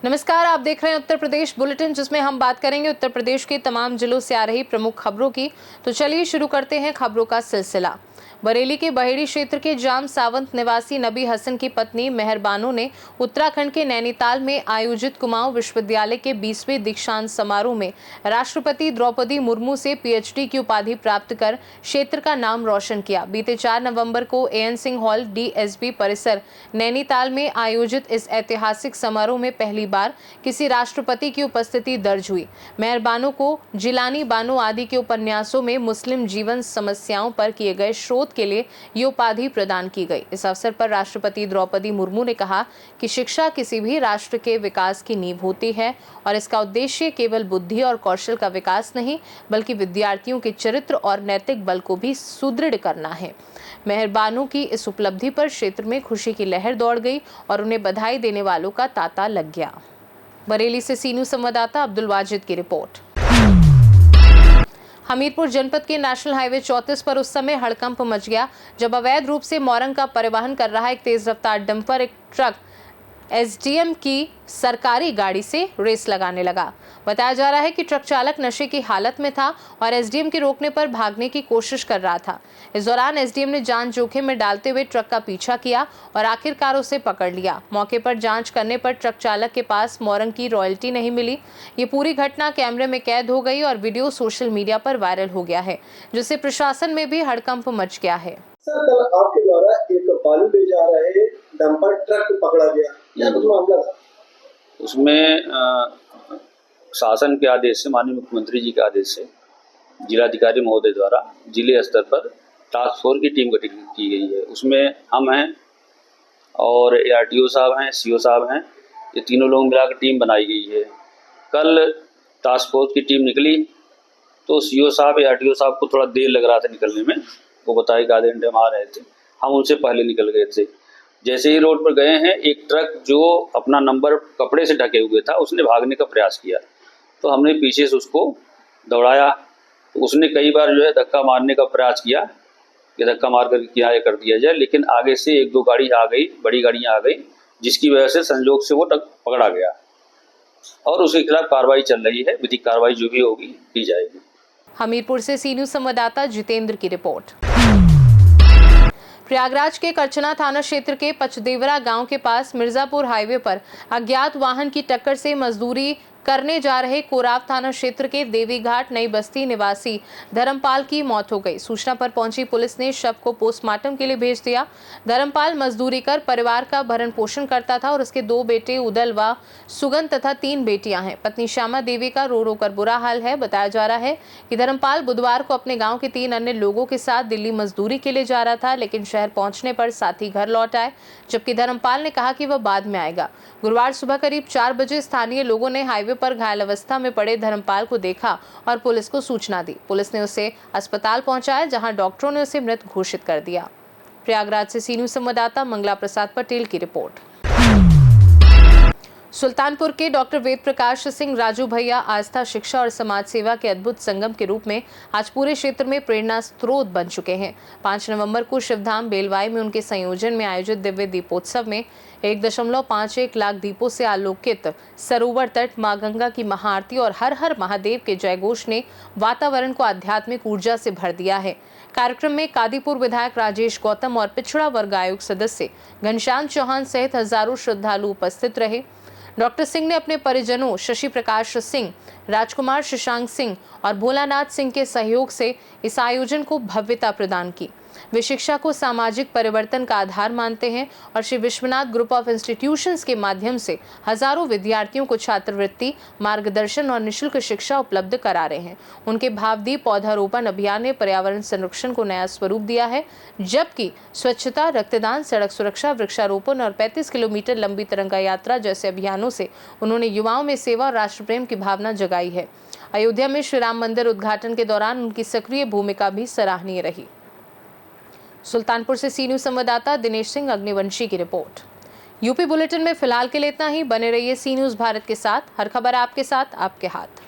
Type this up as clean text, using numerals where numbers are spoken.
नमस्कार, आप देख रहे हैं उत्तर प्रदेश बुलेटिन, जिसमें हम बात करेंगे उत्तर प्रदेश के तमाम जिलों से आ रही प्रमुख खबरों की। तो चलिए शुरू करते हैं खबरों का सिलसिला। बरेली के बहेड़ी क्षेत्र के जाम सावंत निवासी नबी हसन की पत्नी मेहर बानो ने उत्तराखंड के नैनीताल में आयोजित कुमाऊं विश्वविद्यालय के 20वें दीक्षांत समारोह में राष्ट्रपति द्रौपदी मुर्मू से पीएचडी की उपाधि प्राप्त कर क्षेत्र का नाम रोशन किया। बीते 4 नवंबर को एएन सिंह हॉल डीएसबी परिसर नैनीताल में आयोजित इस ऐतिहासिक समारोह में पहली बार किसी राष्ट्रपति की उपस्थिति दर्ज हुई। मेहर बानो को जिलानी बानो आदि के उपन्यासों में मुस्लिम जीवन समस्याओं पर किए गए शोध के लिए ये उपाधि प्रदान की गई। इस अवसर पर राष्ट्रपति द्रौपदी मुर्मू ने कहा कि शिक्षा किसी भी राष्ट्र के विकास की नींव होती है और इसका उद्देश्य केवल बुद्धि और कौशल का विकास नहीं, बल्कि विद्यार्थियों के चरित्र और नैतिक बल को भी सुदृढ़ करना है। मेहर बानो की इस उपलब्धि पर क्षेत्र में खुशी की लहर दौड़ गई और उन्हें बधाई देने वालों का तांता लग गया। बरेली से सीनू संवाददाता अब्दुल वाजिद की रिपोर्ट। हमीरपुर जनपद के नेशनल हाईवे 34 पर उस समय हड़कंप मच गया जब अवैध रूप से मोरंग का परिवहन कर रहा एक तेज रफ्तार डंपर एक ट्रक एसडीएम की सरकारी गाड़ी से रेस लगाने लगा। बताया जा रहा है कि ट्रक चालक नशे की हालत में था और एसडीएम के रोकने पर भागने की कोशिश कर रहा था। इस दौरान एसडीएम ने जान जोखिम में डालते हुए ट्रक का पीछा किया और आखिरकार उसे पकड़ लिया। मौके पर जांच करने पर ट्रक चालक के पास मोरंग की रॉयल्टी नहीं मिली। ये पूरी घटना कैमरे में कैद हो गई और वीडियो सोशल मीडिया पर वायरल हो गया है, जिससे प्रशासन में भी हड़कंप मच गया है। सर, कल आपके द्वारा एक बालू ले जा रहे डंपर ट्रक पकड़ा गया, क्या कुछ मामला था? उसमें शासन के आदेश से, माननीय मुख्यमंत्री जी के आदेश से जिलाधिकारी महोदय द्वारा जिले स्तर पर टास्क फोर्स की टीम गठित की गई है। उसमें हम हैं और ARTO साहब हैं, CO साहब हैं, ये तीनों लोग मिलाकर टीम बनाई गई है। कल टास्क फोर्स की टीम निकली तो CO साहब, ARTO साहब को थोड़ा देर लग रहा था निकलने में। वो बताया कि आधे घंटे हम आ रहे थे, हम उनसे पहले निकल गए थे। जैसे ही रोड पर गए हैं, एक ट्रक जो अपना नंबर कपड़े से ढके हुए था, उसने भागने का प्रयास किया, तो हमने पीछे से उसको दौड़ाया। तो उसने कई बार जो है धक्का मारने का प्रयास किया कि धक्का मार कर किनारे कर दिया जाए, लेकिन आगे से 1-2 गाड़ी आ गई, बड़ी गाड़ियाँ आ गई, जिसकी वजह से संयोग से वो पकड़ा गया और उसके खिलाफ कार्रवाई चल रही है। विधिक कार्रवाई जो भी होगी की जाएगी। हमीरपुर से सीनू संवाददाता जितेंद्र की रिपोर्ट। प्रयागराज के करछना थाना क्षेत्र के पचदेवरा गांव के पास मिर्जापुर हाईवे पर अज्ञात वाहन की टक्कर से मजदूरी करने जा रहे कोराव थाना क्षेत्र के देवीघाट नई बस्ती निवासी धर्मपाल की मौत हो गई। सूचना पर पहुंची पुलिस ने शव को पोस्टमार्टम के लिए भेज दिया। धर्मपाल मजदूरी कर परिवार का भरण पोषण करता था और उसके 2 बेटे उदल व सुगन तथा 3 बेटियां हैं। पत्नी श्यामा देवी का रो रो कर बुरा हाल है। बताया जा रहा है कि धर्मपाल बुधवार को अपने गाँव के 3 अन्य लोगों के साथ दिल्ली मजदूरी के लिए जा रहा था, लेकिन शहर पहुंचने पर साथी घर लौट आए, जबकि धर्मपाल ने कहा कि वह बाद में आएगा। गुरुवार सुबह करीब 4 बजे स्थानीय लोगों ने हाईवे पर घायल अवस्था में पड़े धर्मपाल को देखा और पुलिस को सूचना दी। पुलिस ने उसे अस्पताल पहुंचाया, जहां डॉक्टरों ने उसे मृत घोषित कर दिया। प्रयागराज से सीनू संवाददाता मंगला प्रसाद पटेल की रिपोर्ट। सुल्तानपुर के डॉक्टर वेद प्रकाश सिंह राजू भैया आस्था, शिक्षा और समाज सेवा के अद्भुत संगम के रूप में आज पूरे क्षेत्र में प्रेरणा स्रोत बन चुके हैं। 5 नवंबर को शिवधाम बेलवाई में उनके संयोजन में आयोजित दिव्य दीपोत्सव में 1.51 लाख दीपों से आलोकित सरोवर तट, मां गंगा की महाआरती और हर हर महादेव के जयघोष ने वातावरण को आध्यात्मिक ऊर्जा से भर दिया है। कार्यक्रम में कादीपुर विधायक राजेश गौतम और पिछड़ा वर्ग आयोग सदस्य घनश्याम चौहान सहित हजारों श्रद्धालु उपस्थित रहे। डॉक्टर सिंह ने अपने परिजनों शशि प्रकाश सिंह, राजकुमार शशांक सिंह और भोलानाथ सिंह के सहयोग से इस आयोजन को भव्यता प्रदान की। वे शिक्षा को सामाजिक परिवर्तन का आधार मानते हैं और Shri Vishwanath group of institutions के माध्यम से हजारों विद्यार्थियों को छात्रवृत्ति, मार्गदर्शन और निःशुल्क शिक्षा उपलब्ध करा रहे हैं। उनके भावदीप पौधारोपण अभियान ने पर्यावरण संरक्षण को नया स्वरूप दिया है, जबकि स्वच्छता, रक्तदान, सड़क सुरक्षा, वृक्षारोपण और 35 किलोमीटर लंबी तिरंगा यात्रा जैसे अभियानों से उन्होंने युवाओं में सेवा और राष्ट्र प्रेम की भावना जगाई है। अयोध्या में श्री राम मंदिर उद्घाटन के दौरान उनकी सक्रिय भूमिका भी सराहनीय रही। सुल्तानपुर से सीनू संवाददाता दिनेश सिंह अग्निवंशी की रिपोर्ट। यूपी बुलेटिन में फिलहाल के लिए इतना ही। बने रहिए सी न्यूज़ भारत के साथ। हर खबर आपके साथ, आपके हाथ।